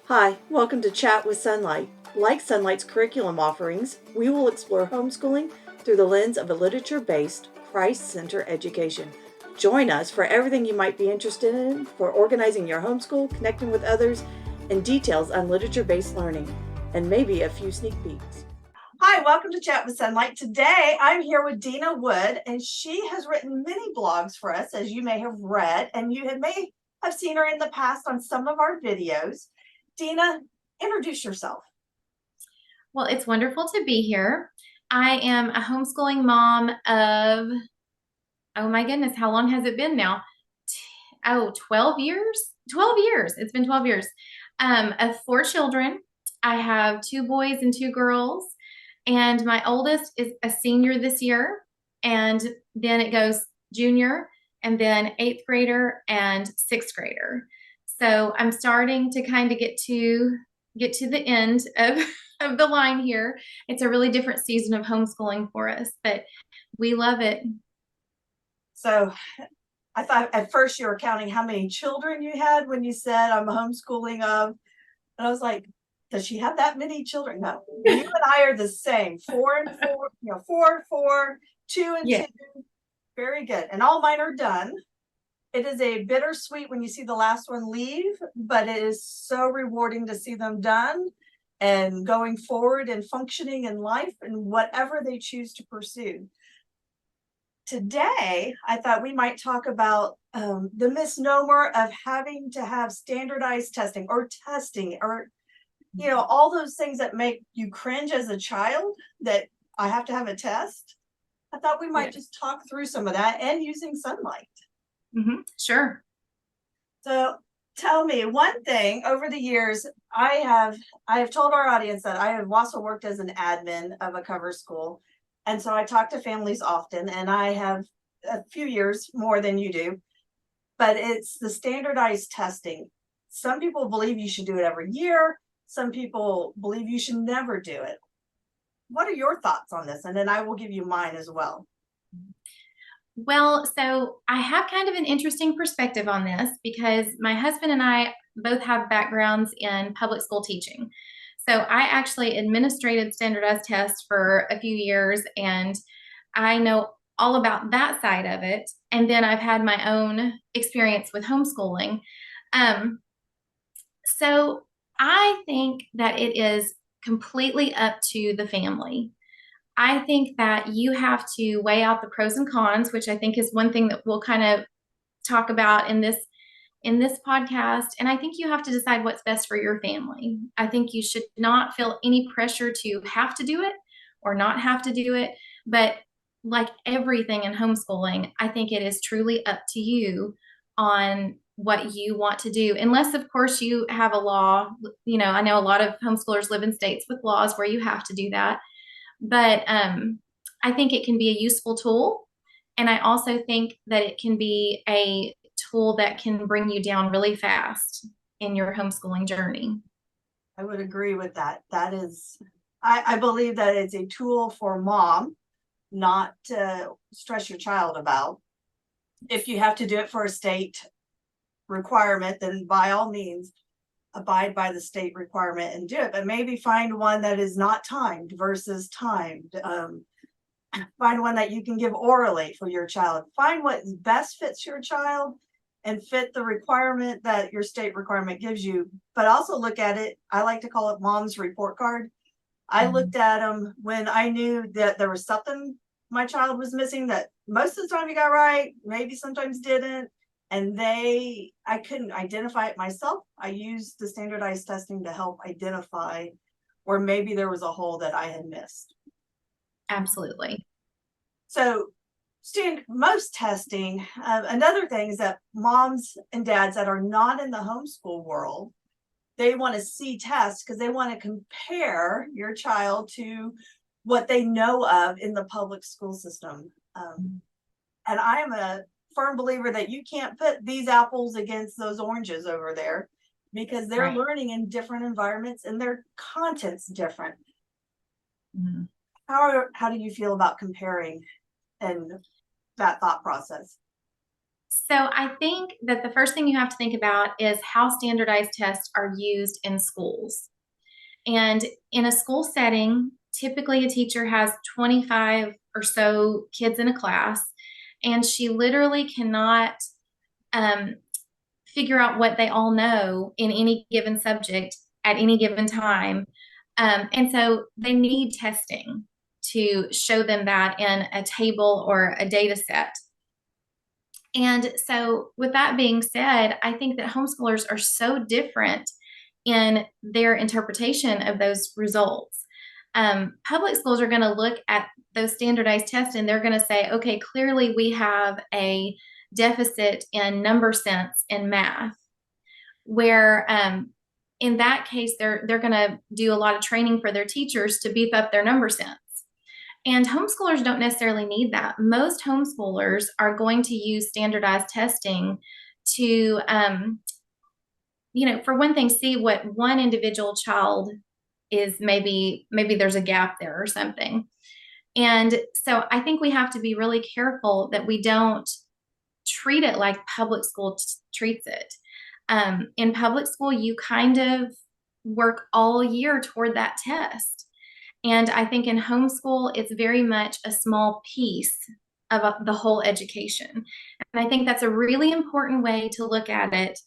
Hi, welcome to Chat with Sonlight. Like Sonlight's curriculum offerings, we will explore homeschooling through the lens of a literature-based, Christ-centered education. Join us for everything you might be interested in for organizing your homeschool, connecting with others, and details on literature-based learning, and maybe a few sneak peeks. Hi, welcome to Chat with Sonlight. Today, I'm here with Deana Wood, and she has written many blogs for us, as you may have read, and you may have seen her in the past on some of our videos. Deana, introduce yourself. Well, it's wonderful to be here. I am a homeschooling mom of, oh my goodness, how long has it been now? 12 years? 12 years. It's been 12 years. Of 4 children. I have 2 boys and 2 girls, and my oldest is a senior this year, and then it goes junior, and then eighth grader and sixth grader. So I'm starting to kind of get to the end of of the line here. It's a really different season of homeschooling for us, but we love it. So I thought at first you were counting how many children you had when you said I'm homeschooling of, and I was like, does she have that many children? No, you and I are the same. 4 and 4, four, 2 and 2. Yeah. Very good. And all mine are done. It is a bittersweet when you see the last one leave, but it is so rewarding to see them done and going forward and functioning in life and whatever they choose to pursue. Today, I thought we might talk about the misnomer of having to have standardized testing or all those things that make you cringe as a child, that I have to have a test. I thought we might just talk through some of that and using Sonlight. Sure. So tell me one thing. Over the years, I have told our audience that I have also worked as an admin of a cover school. And so I talk to families often, and I have a few years more than you do, but it's the standardized testing. Some people believe you should do it every year. Some people believe you should never do it. What are your thoughts on this? And then I will give you mine as well. Well, so I have kind of an interesting perspective on this because my husband and I both have backgrounds in public school teaching. So I actually administrated standardized tests for a few years, and I know all about that side of it. And then I've had my own experience with homeschooling. Um, so I think that it is completely up to the family. I think that you have to weigh out the pros and cons, which I think is one thing that we'll kind of talk about in this podcast. And I think you have to decide what's best for your family. I think you should not feel any pressure to have to do it or not have to do it. But like everything in homeschooling, I think it is truly up to you on what you want to do. Unless, of course, you have a law. I know a lot of homeschoolers live in states with laws where you have to do that. But I think it can be a useful tool. And I also think that it can be a tool that can bring you down really fast in your homeschooling journey. I would agree with that. That is, I believe that it's a tool for mom, not to stress your child about. If you have to do it for a state requirement, then by all means, abide by the state requirement and do it, but maybe find one that is not timed versus timed. Find one that you can give orally for your child. Find what best fits your child and fit the requirement that your state requirement gives you, but also look at it. I like to call it mom's report card. I looked at them when I knew that there was something my child was missing that most of the time he got right, maybe sometimes didn't. And I couldn't identify it myself. I used the standardized testing to help identify where maybe there was a hole that I had missed. Absolutely. So most testing, another thing is that moms and dads that are not in the homeschool world, they want to see tests because they want to compare your child to what they know of in the public school system. And I am a firm believer that you can't put these apples against those oranges over there because they're Right. learning in different environments and their content's different. Mhm. How do you feel about comparing and that thought process? So I think that the first thing you have to think about is how standardized tests are used in schools. And in a school setting, typically a teacher has 25 or so kids in a class, and she literally cannot um, figure out what they all know in any given subject at any given time. And so they need testing to show them that in a table or a data set. And so, with that being said, I think that homeschoolers are so different in their interpretation of those results. Public schools are going to look at those standardized tests and they're going to say, okay, clearly we have a deficit in number sense in math, where in that case, they're going to do a lot of training for their teachers to beef up their number sense. And homeschoolers don't necessarily need that. Most homeschoolers are going to use standardized testing to, for one thing, see what one individual child is. Maybe there's a gap there or something. And so I think we have to be really careful that we don't treat it like public school treats it. In public school, you kind of work all year toward that test. And I think in homeschool, it's very much a small piece of the whole education. And I think that's a really important way to look at it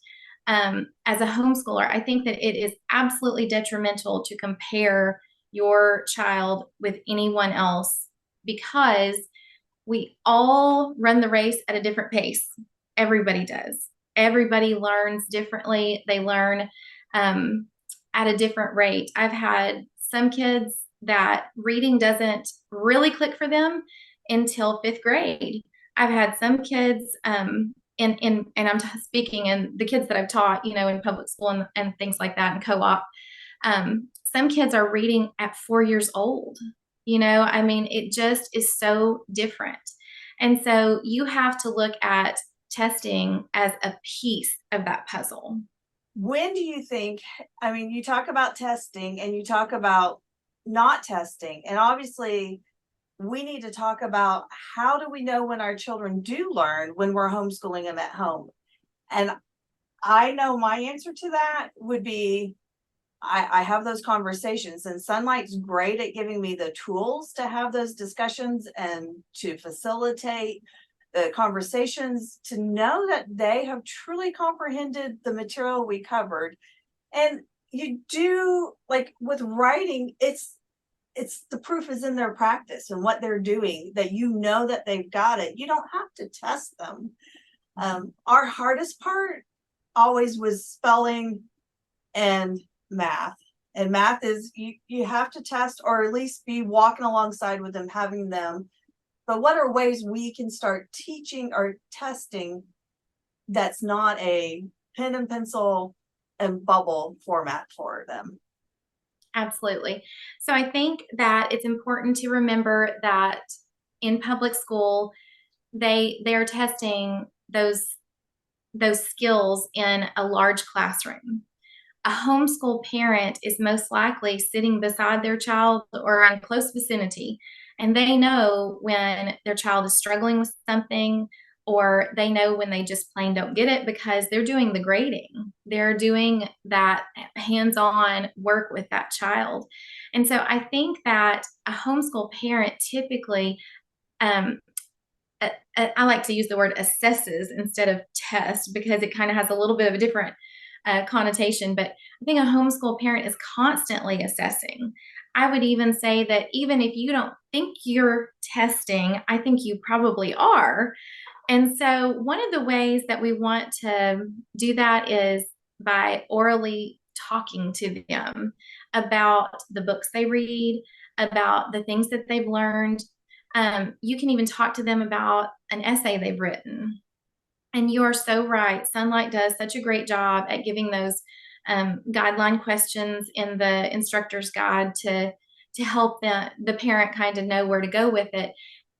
as a homeschooler. I think that it is absolutely detrimental to compare your child with anyone else because we all run the race at a different pace. Everybody does. Everybody learns differently. They learn at a different rate. I've had some kids that reading doesn't really click for them until fifth grade. I've had some kids, and I'm speaking in the kids that I've taught, in public school and things like that, and co-op. Some kids are reading at 4 years old. It just is so different. And so you have to look at testing as a piece of that puzzle. When do you think, you talk about testing and you talk about not testing, and obviously we need to talk about how do we know when our children do learn when we're homeschooling them at home. And I know my answer to that would be I have those conversations, and Sonlight's great at giving me the tools to have those discussions and to facilitate the conversations, to know that they have truly comprehended the material we covered. And you do, like with writing, it's the proof is in their practice and what they're doing, that that they've got it. You don't have to test them. Our hardest part always was spelling and math. And math is you have to test, or at least be walking alongside with them, having them. But what are ways we can start teaching or testing that's not a pen and pencil and bubble format for them? Absolutely. So I think that it's important to remember that in public school, they are testing those skills in a large classroom. A homeschool parent is most likely sitting beside their child or in close vicinity, and they know when their child is struggling with something, or they know when they just plain don't get it, because they're doing the grading. They're doing that hands-on work with that child. And so I think that a homeschool parent typically, I like to use the word assesses instead of test, because it kind of has a little bit of a different connotation. But I think a homeschool parent is constantly assessing. I would even say that even if you don't think you're testing, I think you probably are. And so one of the ways that we want to do that is by orally talking to them about the books they read, about the things that they've learned. You can even talk to them about an essay they've written. And you are so right. Sonlight does such a great job at giving those guideline questions in the instructor's guide to help the parent kind of know where to go with it.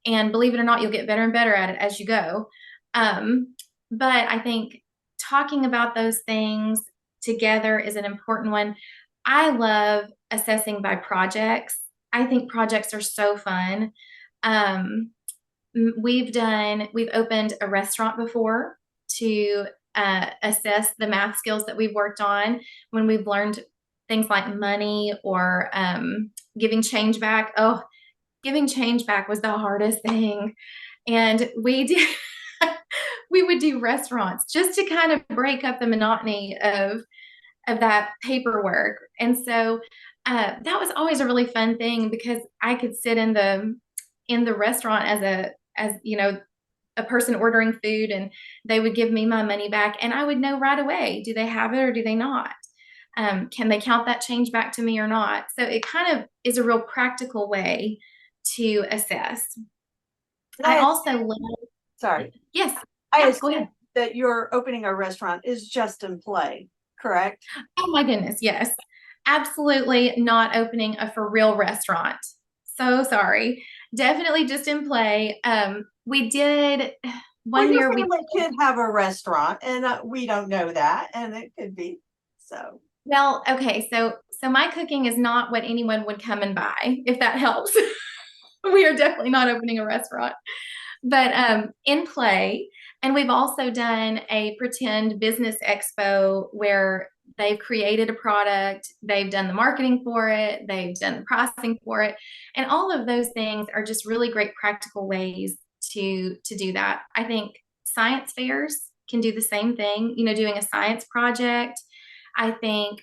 And believe it or not, you'll get better and better at it as you go. But I think talking about those things together is an important one. I love assessing by projects. I think projects are so fun. we've opened a restaurant before to assess the math skills that we've worked on when we've learned things like money or giving change back. Oh, giving change back was the hardest thing. And we would do restaurants just to kind of break up the monotony of that paperwork. And so that was always a really fun thing because I could sit in the restaurant as a person ordering food, and they would give me my money back, and I would know right away, do they have it or do they not? Can they count that change back to me or not? So it kind of is a real practical way to assess. I also love, Sorry. yes, I yeah, go assume ahead. that you're opening a restaurant is just in play, correct? Oh my goodness, yes. Absolutely not opening a for real restaurant. So sorry. Definitely just in play. We did Well, one your year we family could have a restaurant, and we don't know that, and it could be so. well, okay, so my cooking is not what anyone would come and buy, if that helps. We are definitely not opening a restaurant. But in play, and we've also done a pretend business expo where they've created a product, they've done the marketing for it, they've done the pricing for it, and all of those things are just really great practical ways to do that. I think science fairs can do the same thing, doing a science project. I think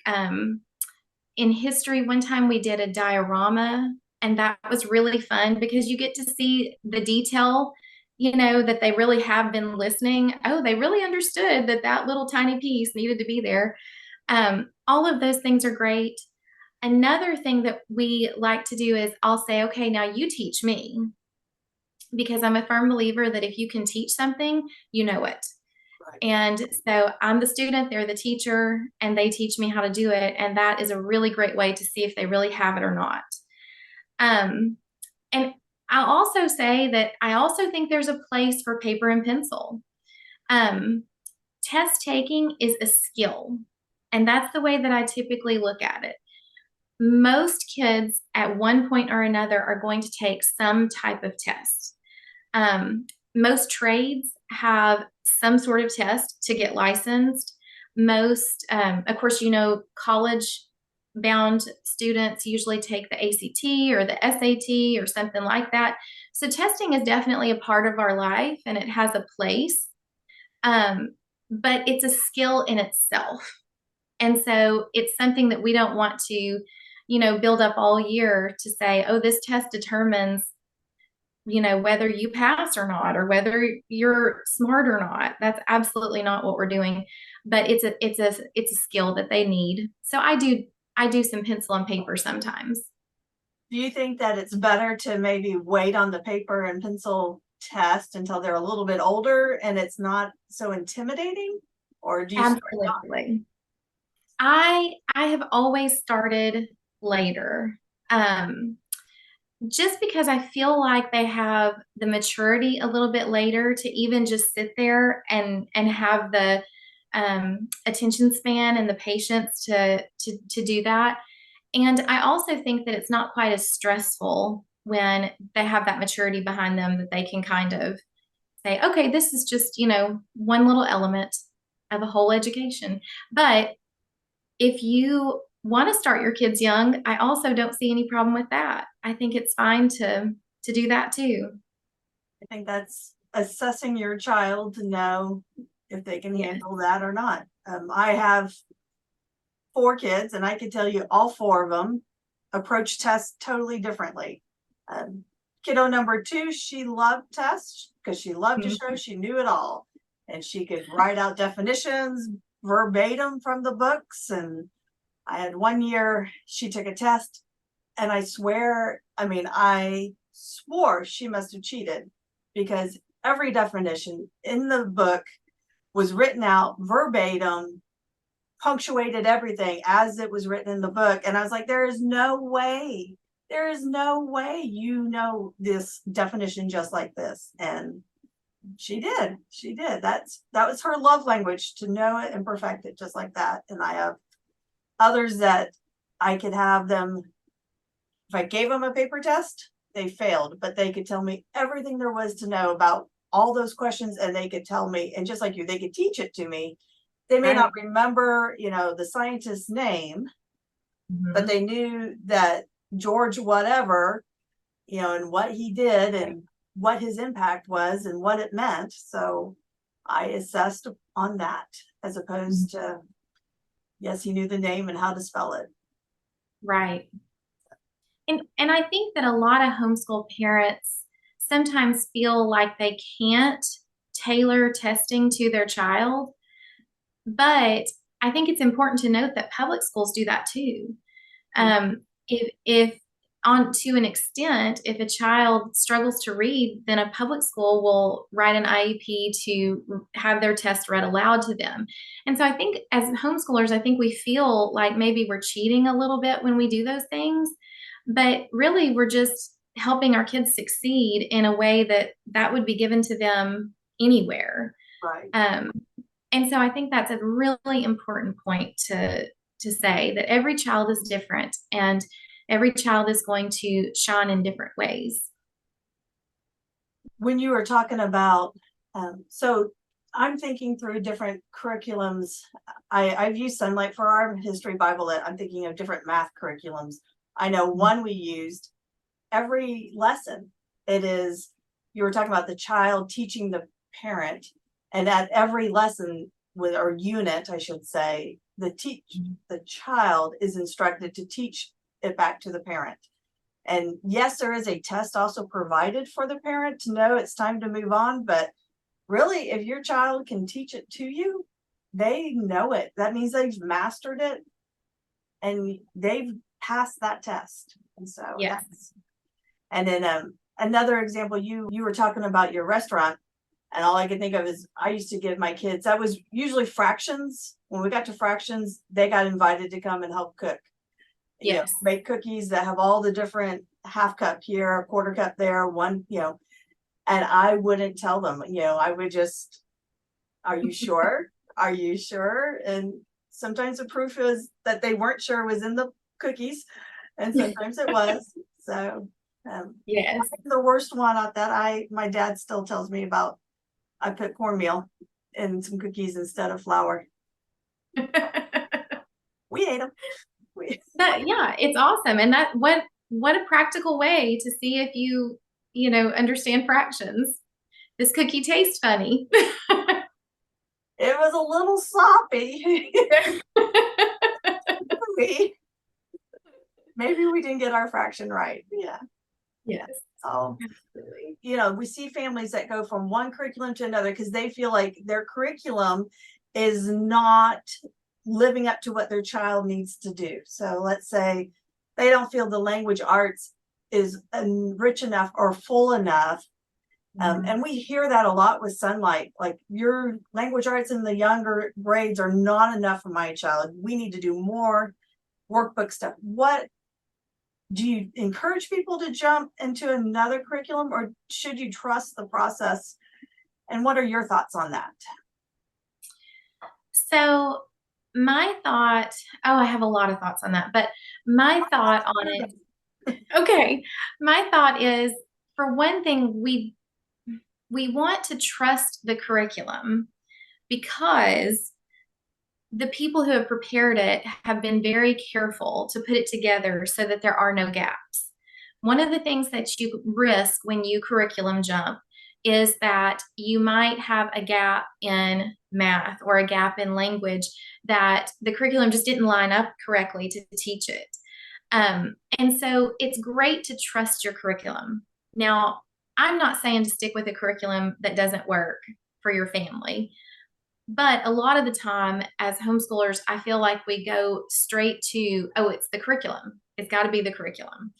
in history, one time we did a diorama, and that was really fun because you get to see the detail, that they really have been listening. Oh, they really understood that little tiny piece needed to be there. All of those things are great. Another thing that we like to do is I'll say, okay, now you teach me, because I'm a firm believer that if you can teach something, you know it. Right. And so I'm the student, they're the teacher, and they teach me how to do it. And that is a really great way to see if they really have it or not. And I'll also say that I also think there's a place for paper and pencil. Test taking is a skill, and that's the way that I typically look at it. Most kids at one point or another are going to take some type of test. Most trades have some sort of test to get licensed. Most, of course, college bound students usually take the ACT or the SAT or something like that. So testing is definitely a part of our life, and it has a place. But it's a skill in itself. And so it's something that we don't want to, build up all year to say, oh, this test determines, whether you pass or not, or whether you're smart or not. That's absolutely not what we're doing. But it's a skill that they need. So I do some pencil and paper sometimes. Do you think that it's better to maybe wait on the paper and pencil test until they're a little bit older and it's not so intimidating? Or do you start young? Absolutely. I have always started later. Just because I feel like they have the maturity a little bit later to even just sit there and have the attention span and the patience to do that. And I also think that it's not quite as stressful when they have that maturity behind them, that they can kind of say, okay, this is just, one little element of a whole education. But if you want to start your kids young, I also don't see any problem with that. I think it's fine to do that too. I think that's assessing your child to know if they can Yeah. handle that or not. I have 4 kids, and I can tell you all 4 of them approach tests totally differently. Kiddo number 2, she loved tests because she loved to show she knew it all, and she could write out definitions verbatim from the books. And I had one year she took a test, and I swore she must have cheated, because every definition in the book was written out verbatim, punctuated everything as it was written in the book. And I was like, there is no way you know this definition just like this. And she did. That was her love language, to know it and perfect it just like that. And I have others that I could have them, if I gave them a paper test, they failed, but they could tell me everything there was to know about all those questions, and they could tell me, and just like you, they could teach it to me. They may not remember, the scientist's name, but they knew that George whatever, and what he did and what his impact was and what it meant. So I assessed on that, as opposed to, yes, he knew the name and how to spell it. Right. And I think that a lot of homeschool parents sometimes feel like they can't tailor testing to their child, but I think it's important to note that public schools do that too. If on to an extent, if a child struggles to read, then a public school will write an IEP to have their test read aloud to them. And so I think as homeschoolers, I think we feel like maybe we're cheating a little bit when we do those things, but really we're just helping our kids succeed in a way that would be given to them anywhere. Right. And so I think that's a really important point to say, that every child is different and every child is going to shine in different ways. When you were talking about, so I'm thinking through different curriculums. I've used Sonlight for our history Bible. I'm thinking of different math curriculums. I know one we used every lesson. You were talking about the child teaching the parent, and at every lesson or unit, I should say, the child is instructed to teach it back to the parent. And yes, there is a test also provided for the parent to know it's time to move on. But really, if your child can teach it to you, they know it. That means they've mastered it and they've passed that test. And so, yes. And then another example, you were talking about your restaurant, and all I could think of is I used to give my kids, that was usually fractions. When we got to fractions, they got invited to come and help cook. Yes. Make cookies that have all the different half cup here, a quarter cup there, one, and I wouldn't tell them, I would just, are you sure? Are you sure? And sometimes the proof is that they weren't sure was in the cookies, and sometimes it was. So yes, the worst one out that my dad still tells me about, I put cornmeal in some cookies instead of flour. We ate them. It's awesome. And that what a practical way to see if you understand fractions. This cookie tastes funny. It was a little sloppy. Maybe we didn't get our fraction right. Yeah. Yes. So, we see families that go from one curriculum to another because they feel like their curriculum is not living up to what their child needs to do. So let's say they don't feel the language arts is rich enough or full enough. And we hear that a lot with Sonlight, like your language arts in the younger grades are not enough for my child. We need to do more workbook stuff. What do you encourage people to jump into another curriculum, or should you trust the process? And what are your thoughts on that? So my thought, I have a lot of thoughts on that, but my thought on it, okay, my thought is, for one thing, we want to trust the curriculum because the people who have prepared it have been very careful to put it together so that there are no gaps. One of the things that you risk when you curriculum jump is that you might have a gap in math or a gap in language that the curriculum just didn't line up correctly to teach it. And so it's great to trust your curriculum. Now, I'm not saying to stick with a curriculum that doesn't work for your family, but a lot of the time as homeschoolers, I feel like we go straight to, it's the curriculum. It's got to be the curriculum.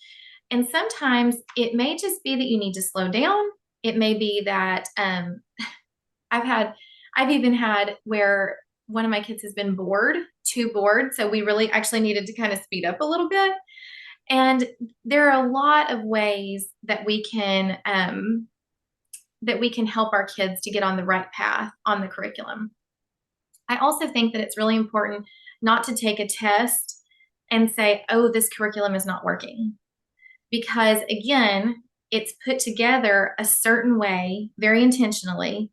And sometimes it may just be that you need to slow down. It may be that I've even had where one of my kids has been too bored. So we really actually needed to kind of speed up a little bit. And there are a lot of ways that we can help our kids to get on the right path on the curriculum. I also think that it's really important not to take a test and say, this curriculum is not working. Because again, it's put together a certain way, very intentionally,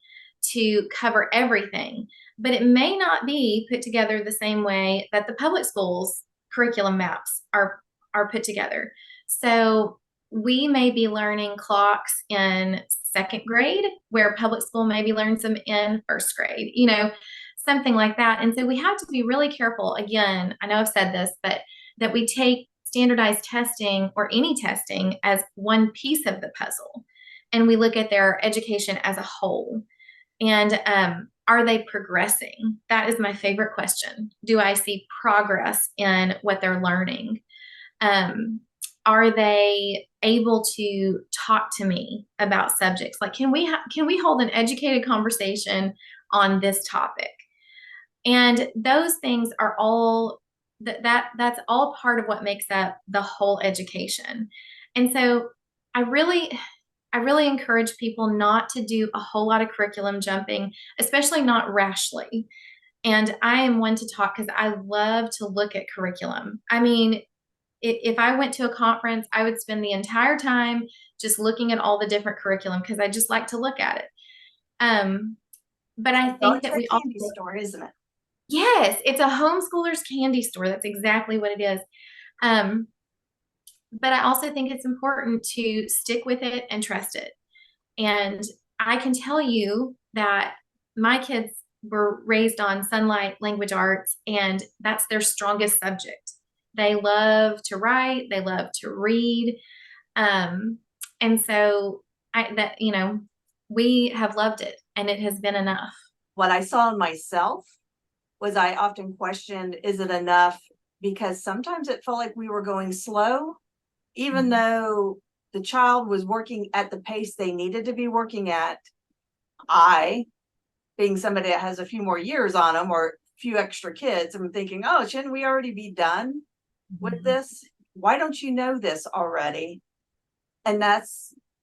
to cover everything. But it may not be put together the same way that the public schools curriculum maps are put together. So we may be learning clocks in second grade, where public school maybe learns them in first grade, something like that. And so we have to be really careful. Again, I know I've said this, but that we take standardized testing or any testing as one piece of the puzzle, and we look at their education as a whole. And are they progressing? That is my favorite question. Do I see progress in what they're learning? Are they able to talk to me about subjects? Like, can we hold an educated conversation on this topic? And those things are all that's all part of what makes up the whole education. And so I really encourage people not to do a whole lot of curriculum jumping, especially not rashly. And I am one to talk because I love to look at curriculum. I mean, if I went to a conference, I would spend the entire time just looking at all the different curriculum because I just like to look at it. But I think that we all candy store, isn't it? Yes, it's a homeschooler's candy store. That's exactly what it is. But I also think it's important to stick with it and trust it. And I can tell you that my kids were raised on Sonlight language arts, and that's their strongest subject. They love to write, they love to read. And so we have loved it, and it has been enough. What I saw in myself was I often questioned, is it enough? Because sometimes it felt like we were going slow, even though the child was working at the pace they needed to be working at. I, being somebody that has a few more years on them or a few extra kids, I'm thinking, oh, shouldn't we already be done with this? Why don't you know this already? And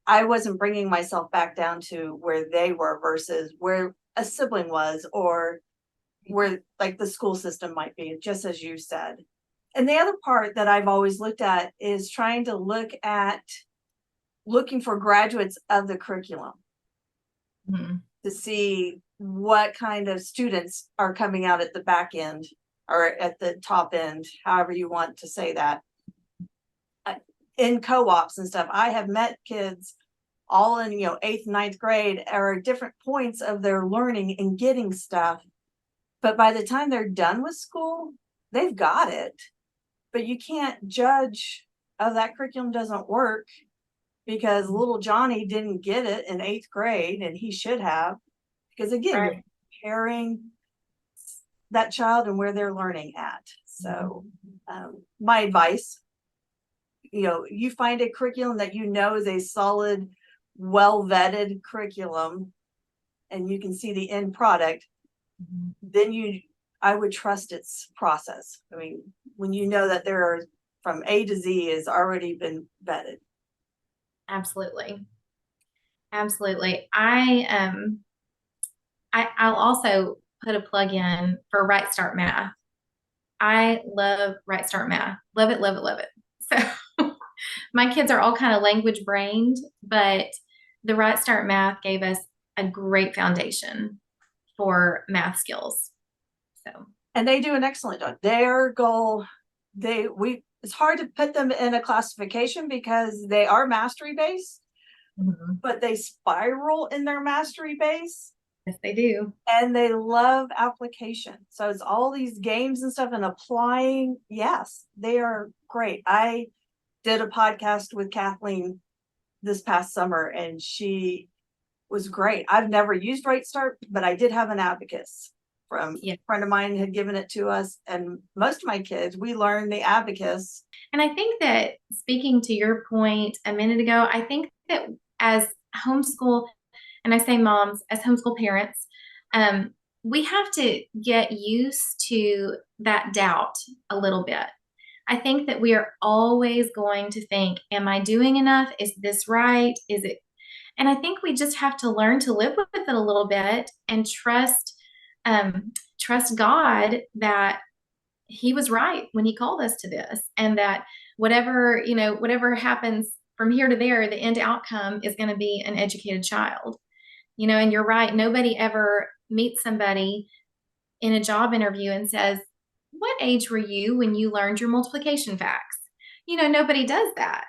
I wasn't bringing myself back down to where they were versus where a sibling was, or where like the school system might be, just as you said. And the other part that I've always looked at is trying to looking for graduates of the curriculum to see what kind of students are coming out at the back end or at the top end, however you want to say that. In co-ops and stuff, I have met kids all in 8th, 9th grade, or at different points of their learning and getting stuff. But by the time they're done with school, they've got it. But you can't judge, oh, that curriculum doesn't work because little Johnny didn't get it in 8th grade and he should have. Because again, You're comparing that child and where they're learning at. So my advice, you find a curriculum that is a solid, well-vetted curriculum and you can see the end product, then I would trust its process. I mean, when you know that there are from A to Z has already been vetted. Absolutely. Absolutely. I'll also put a plug in for Right Start Math. I love Right Start Math. Love it, love it, love it. So my kids are all kind of language brained, but the Right Start Math gave us a great foundation for math skills. And they do an excellent job. Their goal, it's hard to put them in a classification because they are mastery based, but they spiral in their mastery base. Yes, they do. And they love application. So it's all these games and stuff and applying. Yes, they are great. I did a podcast with Kathleen this past summer and she was great. I've never used Right Start, but I did have an abacus from a friend of mine had given it to us. And most of my kids, we learned the abacus. And I think that, speaking to your point a minute ago, I think that as homeschool, and I say moms, as homeschool parents, we have to get used to that doubt a little bit. I think that we are always going to think, am I doing enough? Is this right? Is it? And I think we just have to learn to live with it a little bit and trust God that He was right when He called us to this, and that whatever happens from here to there, the end outcome is going to be an educated child. And you're right. Nobody ever meets somebody in a job interview and says, what age were you when you learned your multiplication facts? Nobody does that.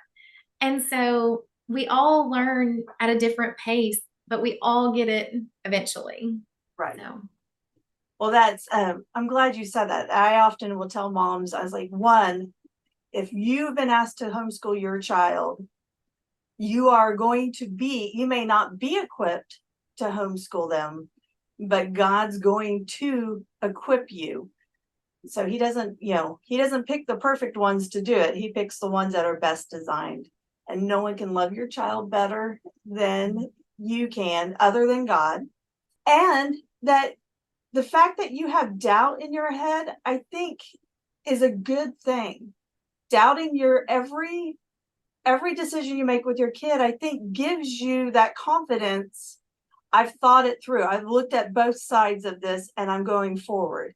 And so we all learn at a different pace, but we all get it eventually. Right. So. Well, I'm glad you said that. I often will tell moms, I was like, one, if you've been asked to homeschool your child, you may not be equipped to homeschool them, but God's going to equip you. So he doesn't pick the perfect ones to do it. He picks the ones that are best designed. And no one can love your child better than you can, other than God. And that the fact that you have doubt in your head, I think, is a good thing. Doubting your every decision you make with your kid, I think, gives you that confidence. I've thought it through. I've looked at both sides of this and I'm going forward.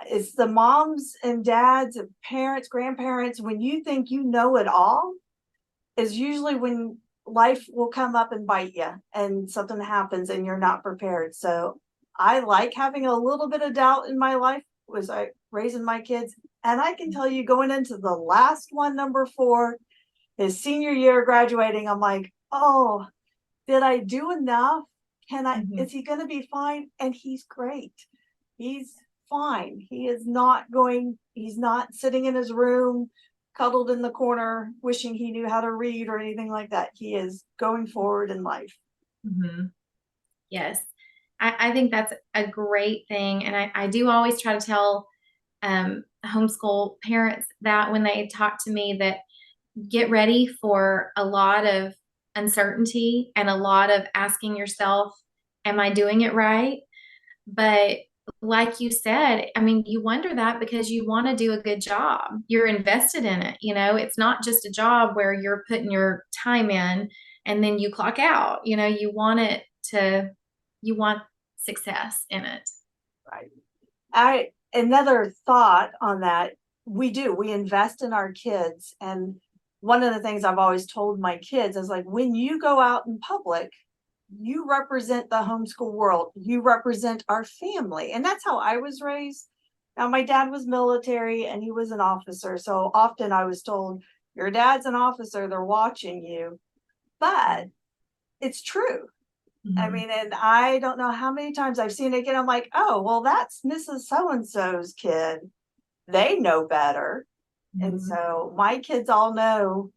It's the moms and dads and parents, grandparents, when you think you know it all, is usually when life will come up and bite you and something happens and you're not prepared. So I like having a little bit of doubt in my life was I raising my kids. And I can tell you, going into the last one, number 4, his senior year graduating, I'm like, oh, did I do enough? Is he going to be fine? And he's great. He's fine. He's not sitting in his room, cuddled in the corner, wishing he knew how to read or anything like that. He is going forward in life. Mm-hmm. Yes. I think that's a great thing. And I do always try to tell homeschool parents that when they talk to me, that get ready for a lot of uncertainty and a lot of asking yourself, am I doing it right? But like you said, I mean, you wonder that because you want to do a good job. You're invested in it. It's not just a job where you're putting your time in and then you clock out. You want success in it. Right. Another thought on that, we invest in our kids. And one of the things I've always told my kids is like, when you go out in public, you represent the homeschool world. You represent our family. And that's how I was raised. Now, my dad was military and he was an officer. So often I was told, your dad's an officer, they're watching you. But it's true. Mm-hmm. I mean, and I don't know how many times I've seen it again. I'm like, oh, well, that's Mrs. So-and-so's kid. They know better. Mm-hmm. And so my kids all know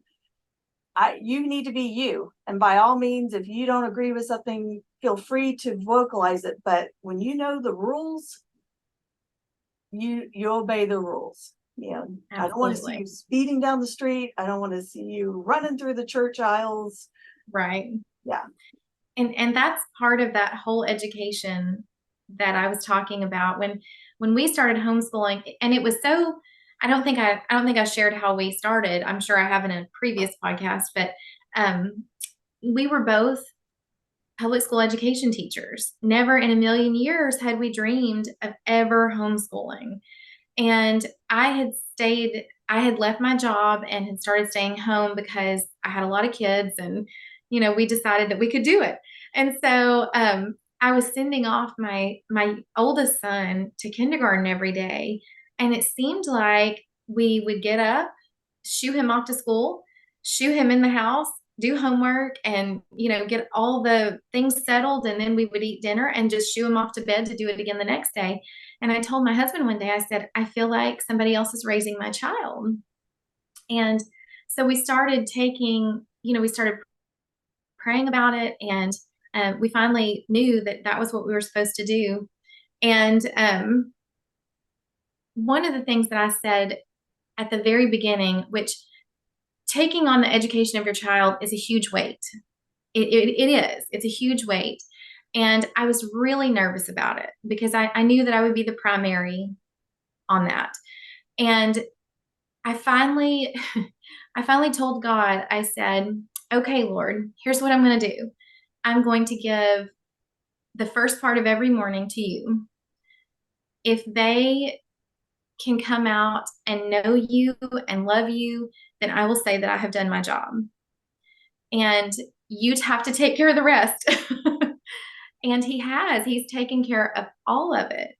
you need to be you. And by all means, if you don't agree with something, feel free to vocalize it. But when you know the rules, you obey the rules. I don't want to see you speeding down the street. I don't want to see you running through the church aisles. Right. Yeah. And that's part of that whole education that I was talking about when we started homeschooling. And it was so, I don't think I shared how we started. I'm sure I have in a previous podcast, but we were both public school education teachers. Never in a million years had we dreamed of ever homeschooling. And I had left my job and had started staying home because I had a lot of kids and, we decided that we could do it. And so I was sending off my oldest son to kindergarten every day. And it seemed like we would get up, shoo him off to school, shoo him in the house, do homework and, get all the things settled. And then we would eat dinner and just shoo him off to bed to do it again the next day. And I told my husband one day, I said, I feel like somebody else is raising my child. And so we started we started praying about it. And we finally knew that that was what we were supposed to do. And one of the things that I said at the very beginning, which taking on the education of your child is a huge weight. It is. It's a huge weight. And I was really nervous about it because I knew that I would be the primary on that. And I finally told God, I said, okay, Lord, here's what I'm going to do. I'm going to give the first part of every morning to you. If they can come out and know you and love you, then I will say that I have done my job. and you'd have to take care of the rest. And he's taken care of all of it.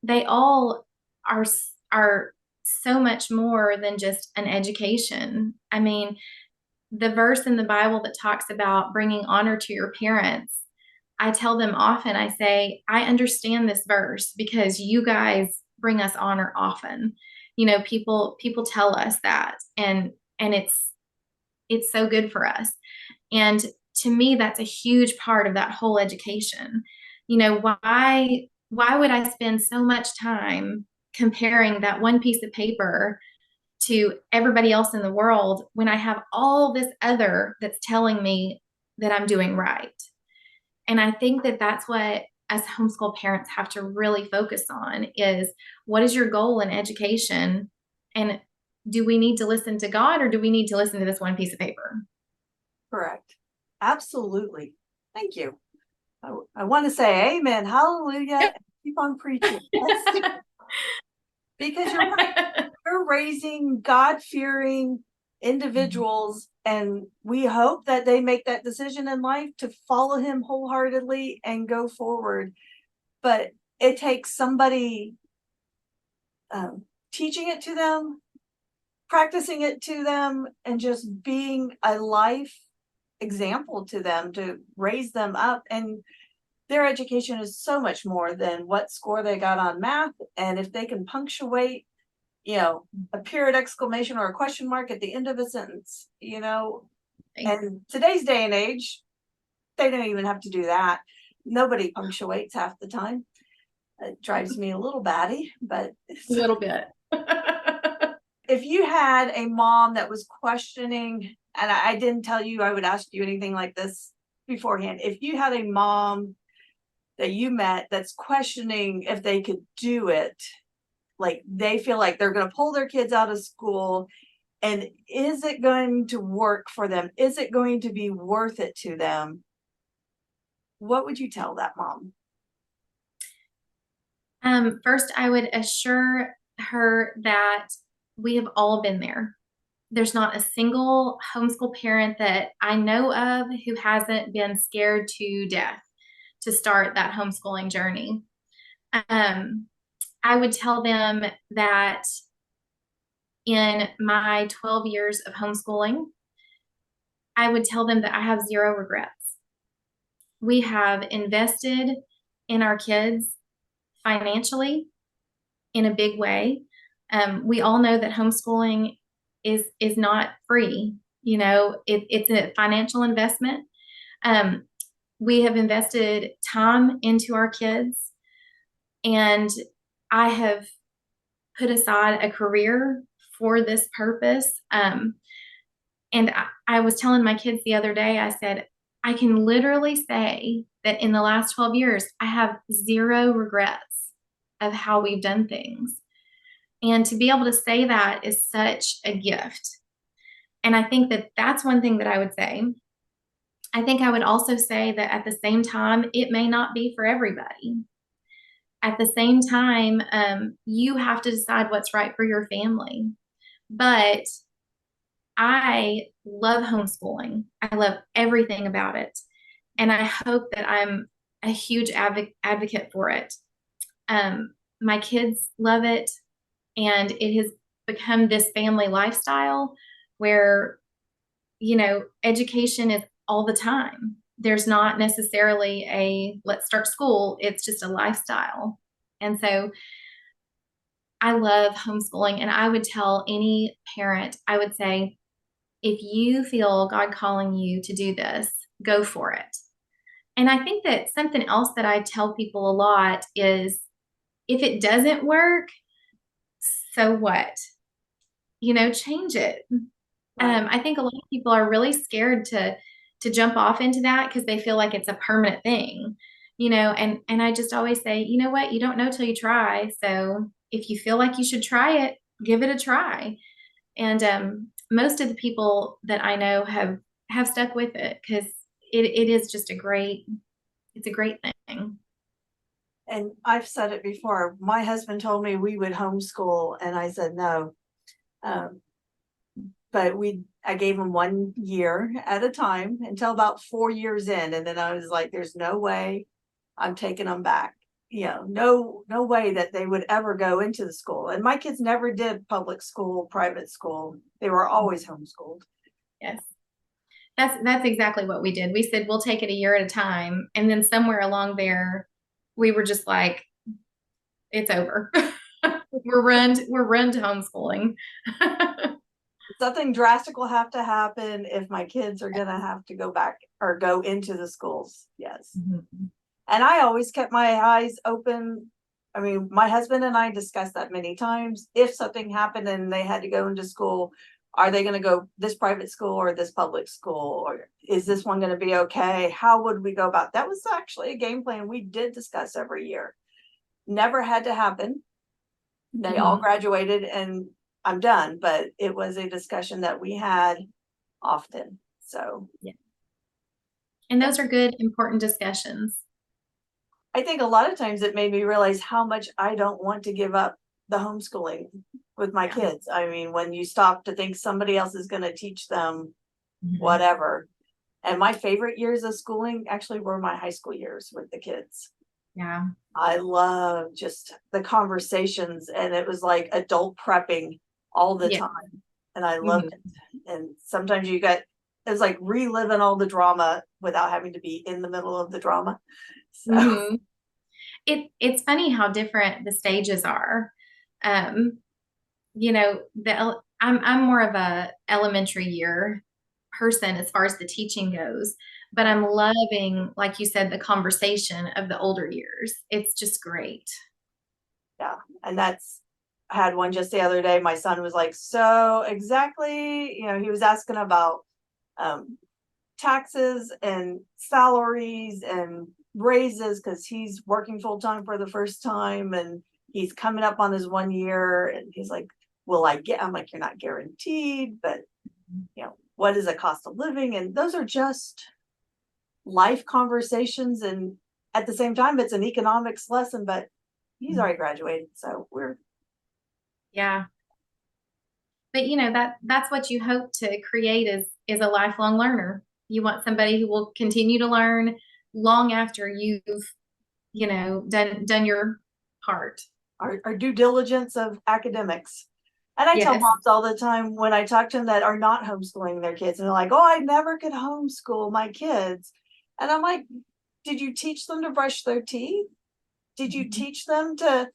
They all are so much more than just an education. I mean, the verse in the Bible that talks about bringing honor to your parents, I tell them often, I say, I understand this verse because you guys bring us honor often. You know, people tell us that, and it's so good for us. And to me, that's a huge part of that whole education. You know, why would I spend so much time comparing that one piece of paper to everybody else in the world when I have all this other that's telling me that I'm doing right? And I think that that's what us homeschool parents have to really focus on is, what is your goal in education? And do we need to listen to God, or do we need to listen to this one piece of paper? Correct. Absolutely. Thank you. I want to say amen, hallelujah, and keep on preaching. Because you're right. You're raising God-fearing individuals, and we hope that they make that decision in life to follow him wholeheartedly and go forward. But it takes somebody teaching it to them, practicing it to them, and just being a life example to them to raise them up. And their education is so much more than what score they got on math. And if they can punctuate, you know, a period, exclamation, or a question mark at the end of a sentence, you know, and today's day and age, they don't even have to do that. Nobody punctuates half the time. It drives me a little batty, but a little bit. If you had a mom that was questioning, and I didn't tell you I would ask you anything like this beforehand, if you had a mom that you met that's questioning if they could do it, like they feel like they're going to pull their kids out of school, and is it going to work for them? Is it going to be worth it to them? What would you tell that mom? First, I would assure her that we have all been there. There's not a single homeschool parent that I know of who hasn't been scared to death to start that homeschooling journey. I would tell them that in my 12 years of homeschooling, I would tell them that I have zero regrets. We have invested in our kids financially in a big way. We all know that homeschooling is not free. You know, it's a financial investment. We have invested time into our kids, and I have put aside a career for this purpose. And I was telling my kids the other day, I said, I can literally say that in the last 12 years, I have zero regrets of how we've done things. And to be able to say that is such a gift. And I think that that's one thing that I would say. I think I would also say that at the same time, it may not be for everybody. At the same time, you have to decide what's right for your family. But I love homeschooling. I love everything about it. And I hope that I'm a huge advocate for it. My kids love it. And it has become this family lifestyle where, you know, education is all the time. There's not necessarily a let's start school. It's just a lifestyle. And so I love homeschooling. And I would tell any parent, I would say, if you feel God calling you to do this, go for it. And I think that something else that I tell people a lot is, if it doesn't work, so what? You know, change it. Right. I think a lot of people are really scared to jump off into that because they feel like it's a permanent thing, you know, and I just always say, you know what, you don't know till you try. So if you feel like you should try it, give it a try. And most of the people that I know have stuck with it because it is just it's a great thing. And I've said it before. My husband told me we would homeschool, and I said no. but I gave them 1 year at a time until about 4 years in. And then I was like, there's no way I'm taking them back. No way that they would ever go into the school. And my kids never did public school, private school. They were always homeschooled. Yes. That's exactly what we did. We said, we'll take it a year at a time. And then somewhere along there, we were just like, it's over. We're run to homeschooling. Something drastic will have to happen if my kids are going to have to go back or go into the schools. Yes. Mm-hmm. And I always kept my eyes open. I mean, my husband and I discussed that many times. If something happened and they had to go into school, are they going to go this private school or this public school? Or is this one going to be okay? How would we go about that? Was actually a game plan we did discuss every year. Never had to happen. They all graduated and I'm done, but it was a discussion that we had often. So, yeah. And those are good, important discussions. I think a lot of times it made me realize how much I don't want to give up the homeschooling with my kids. I mean, when you stop to think somebody else is going to teach them whatever. And my favorite years of schooling actually were my high school years with the kids. Yeah. I love just the conversations, and it was like adult prepping all the time. And I loved it. And sometimes it was like reliving all the drama without having to be in the middle of the drama. So it's funny how different the stages are. I'm more of a elementary year person as far as the teaching goes, but I'm loving, like you said, the conversation of the older years. It's just great. Yeah. And I had one just the other day. My son was like, so exactly, he was asking about taxes and salaries and raises because he's working full time for the first time and he's coming up on his 1 year. And he's like, I'm like, you're not guaranteed, but what is the cost of living? And those are just life conversations. And at the same time, it's an economics lesson, but he's already graduated. So yeah. But that's what you hope to create is a lifelong learner. You want somebody who will continue to learn long after you've, done your part. Our due diligence of academics. And I tell moms all the time when I talk to them that are not homeschooling their kids, and they're like, oh, I never could homeschool my kids. And I'm like, did you teach them to brush their teeth? Did you teach them to,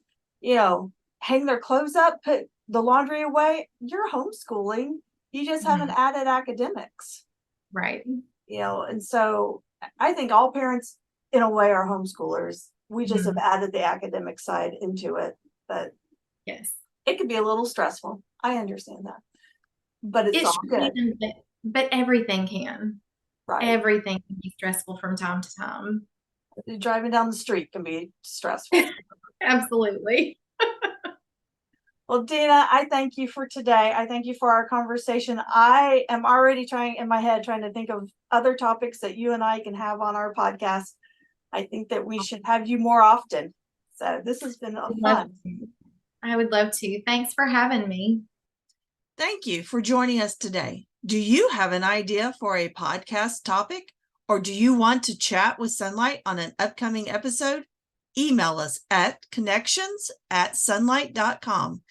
hang their clothes up, put the laundry away? You're homeschooling. You just haven't added academics. Right. And so I think all parents in a way are homeschoolers. We just have added the academic side into it. But yes, it could be a little stressful. I understand that. But it's all good. But everything can. Right. Everything can be stressful from time to time. Driving down the street can be stressful. Absolutely. Well, Deana, I thank you for today. I thank you for our conversation. I am already trying to think of other topics that you and I can have on our podcast. I think that we should have you more often. So this has been fun. I would love to. Thanks for having me. Thank you for joining us today. Do you have an idea for a podcast topic, or do you want to chat with Sonlight on an upcoming episode? Email us at connections@sonlight.com.